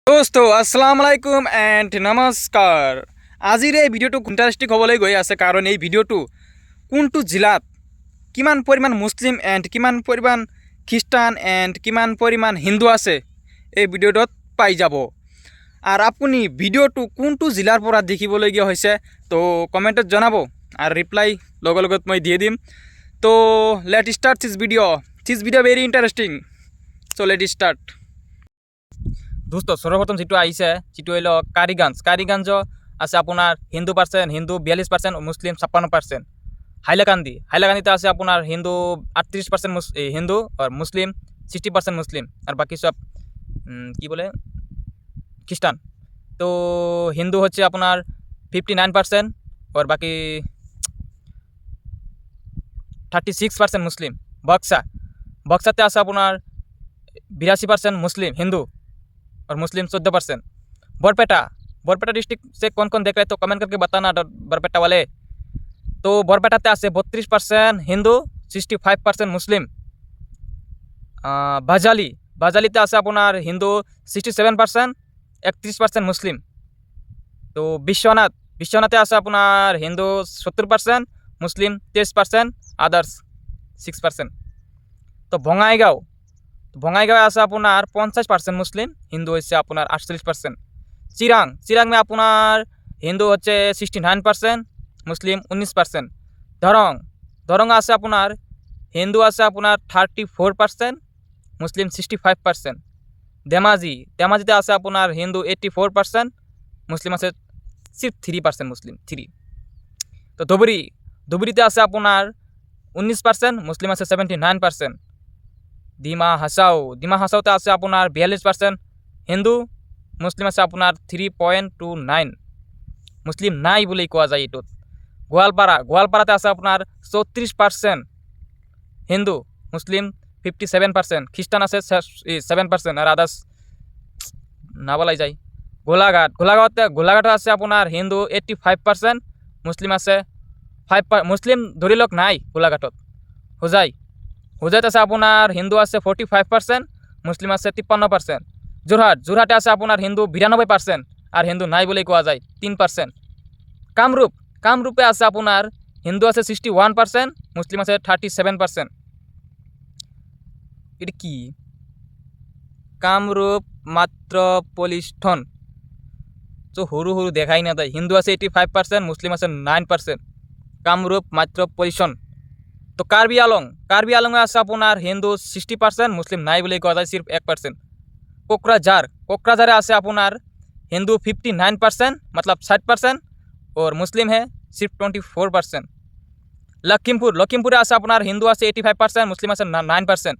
দোস্তো আসসালামু আলাইকুম এণ্ড নমস্কাৰ। আজিৰ এই ভিডিঅ'টো ইণ্টাৰেষ্টিং হ'বলৈ গৈ আছে, কাৰণ এই ভিডিঅ'টো কোনটো জিলাত কিমান পৰিমাণ মুছলিম এণ্ড কিমান পৰিমাণ খ্ৰীষ্টান এণ্ড কিমান পৰিমাণ হিন্দু আছে এই ভিডিঅ'টোত পাই যাব। আৰু আপুনি ভিডিঅ'টো কোনটো জিলাৰ পৰা দেখিবলগীয়া হৈছে তো কমেণ্টত জনাব, আৰু ৰিপ্লাই লগত লগত মই দিয়ে দিম। তো লেট ষ্টাৰ্ট দিছ ভিডিঅ' ভেৰি ইণ্টাৰেষ্টিং। চ' লেট ষ্টাৰ্ট। দোস্ত সর্বপ্রথম যেটো আইছে যেটো হলো কারিগঞ্জ আছে আপনার হিন্দু 42%, মুসলিম 56%। হাইলাকান্দিতে আছে আপনার হিন্দু 38% হিন্দু আর মুসলিম 60% মুসলিম, আর বাকি সব কি বলে খ্রিস্টান। তো হিন্দু হচ্ছে আপনার 59% আর বাকি 36% মুসলিম। বক্সাতে আছে আপনার 82% मुस्लिम हिंदू और मुस्लिम 14%। बरपेटा डिस्ट्रिक्ट से कौन कौन देख रहे तो कमेंट करके बताना बरपेटा वाले। तो बरपेटाते आसे 32% हिंदू 65% मुस्लिम। बाजालीते आसे आपनार हिंदू 67%, 31% मुस्लिम। तो विश्वनाथे आसे आपनार हिंदू 70%, मुस्लिम 23%, आदार्स 6%। तो বঙাইগাঁও আছে আপনার 50% মুসলিম, হিন্দু হচ্ছে আপনার 48%। চিরাং में আপনার হিন্দু হচ্ছে 69%, মুসলিম 19%। দরং আছে আপনার হিন্দু আছে আপনার 34%, মুসলিম 65%। ধেমাজিতে আছে আপনার হিন্দু 84%, মুসলিম আছে সির্ফ 3% মুসলিম 3। তো ধুবুরিতে আছে আপনার 19%, মুসলিম আছে 79%। ডিমা হাসাওতে আছে আপনার 42% হিন্দু, মুসলিম আছে আপনার 3.29। মুসলিম নাই বলেই কোয়া যায় এটুত। গোয়ালপাড়াতে আছে আপনার 34% হিন্দু, মুসলিম 57%, খ্রিস্টান আছে 7%, আর আদার্স না বলাই যায়। গোলাঘাটে আছে আপনার হিন্দু 85%, মুসলিম আছে 5%। মুসলিম ধরি লোক নাই গোলাঘাটত। হুজাইত আছে আপনার হিন্দু আছে 45%, মুসলিম আছে 53%। যোরহাটে আছে আপনার হিন্দু 92%, আর হিন্দু নাই বলেই কোয়া যায় 3%। কামরূপে আছে আপনার হিন্দু আছে 61%, মুসলিম আছে 37%। এটা কি কামরূপ মেট্রোপলিটন, তো সরু দেখাই না তাই। হিন্দু আছে 85%, মুসলিম আছে 9%। কামরূপ মেট্রোপলিটন। তো কার্বি আলংয়ে আছে আপনার হিন্দু 60%, মুসলিম নাই বলে কোয়া যায় সির্ফ 1%। কোকরাঝারে আছে আপনার हिंदू 59%, मतलब 60%, और मुस्लिम है सिर्फ 24%। लखीमपुरे আছে আপনার হিন্দু আছে 85%, মুসলিম আছে 9%।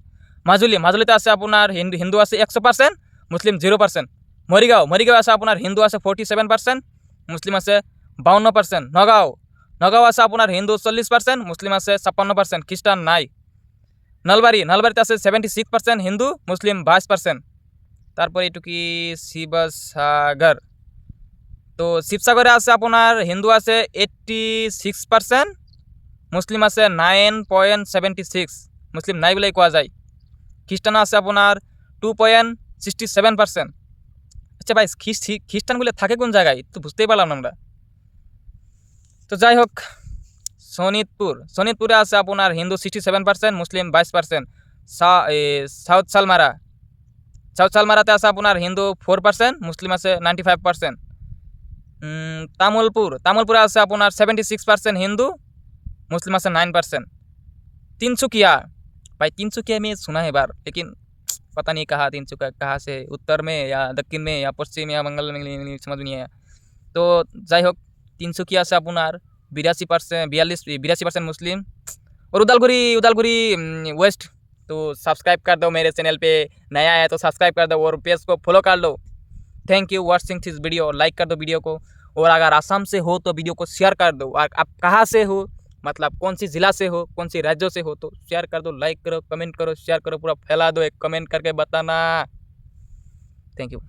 মাজুলিতে আছে আপনার হিন্দু আছে 100%, মুসলিম 0%। মরিগাঁও আছে আপনার হিন্দু আছে 47%, মুসলিম আছে 52%। নগাঁও আছে আপনার হিন্দু 40%, মুসলিম আছে 56%, খ্রিস্টান নাই। নলবাড়িতে আছে 76% হিন্দু, মুসলিম 22%। তারপরে একটু কি শিবসাগর, তো শিবসাগরে আছে আপনার হিন্দু আছে 86%, মুসলিম আছে 9.76, মুসলিম নাই বলেই কোয়া যায়। খ্রিস্টান আছে আপনার 2.67%। আচ্ছা ভাই, খ্রিস্টানগুলো থাকে কোন জায়গায় তো বুঝতেই পারলাম না আমরা। তো যাই হোক, শোনিতপুরে আছে আপনার হিন্দু 67%, মুসলিম 22%। সাউথ সালমারাতে আছে আপনার হিন্দু 4%, মুসলিম আছে 95%। তামুলপুরে আছে আপনার 76% हिंदू, मुस्लिम আছে 9%। तिनसुकिया में सुना है बार, लेकिन पता नहीं कहाँ से, उत्तर में या दक्षिण में या पश्चिम या बंगाल में, समझ में नहीं आया। तो যাই হোক, তিনসুকিয়া আছে আপনার 82% मुस्लिम। और उदालगुरी वेस्ट। तो सब्सक्राइब कर दो मेरे चैनल पे, नया है तो सब्सक्राइब कर दो और पेज को फॉलो कर लो। Thank you watching this video, like कर दो वीडियो को। और अगर आसाम से हो तो वीडियो को शेयर कर दो। और आप कहाँ से हो, मतलब कौन सी ज़िला से हो, कौन सी राज्यों से हो, तो शेयर कर दो, लाइक करो, कमेंट करो, शेयर करो, पूरा फैला दो, एक कमेंट करके बताना। Thank you.